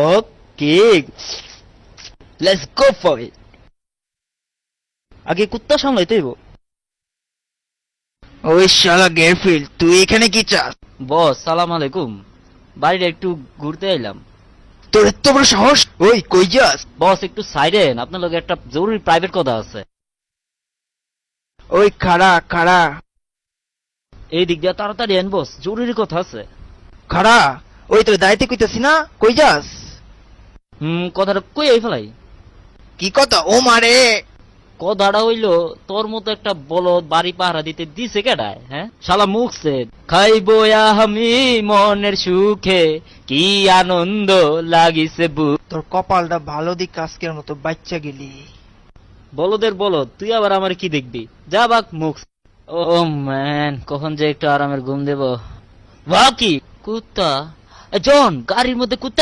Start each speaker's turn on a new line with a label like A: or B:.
A: Okay, let's go for it. আগে কুত্তা সামলাইতে হইব।
B: ওই শালা গেরফিল্ড, তুই এখানে কি চাস?
A: বস সালাম আলাইকুম, বাড়িটা একটু ঘুরতে আইলাম।
B: তোর এত বড় সাহস! ওই কই যাস?
A: বস একটু সাইডেন, আপনার লগে একটা জরুরি প্রাইভেট কথা আছে।
B: ওই খাড়া খাড়া
A: এই দিক দিয়ে তাড়াতাড়ি আন বস, জরুরি কথা আছে।
B: খাড়া, ওই তোর দায়িত্বে কইতাছি না, কই যাস?
A: কথাটা কই আই ফেলাই।
B: কি কথা? ও মারে!
A: কথাটা হইল, তোর মতো একটা বলদ বাড়ি পাহারা দিতে দিছে কেডায়? হ্যাঁ শালা মুখছে খাইবো আমি মনের সুখে, কি আনন্দ লাগিছে বুক।
B: তোর কপালটা ভালো দিক, আজকের মতো বাচ্চা গেলি।
A: বলদের বলদ, তুই আবার আমার কি দেখবি? যা বাক মুখ। ও ম্যান, কখন যে একটু আরামের ঘুম দেব। ওয়া কি কুত্তা! জন, গাড়ির মধ্যে কুত্তা।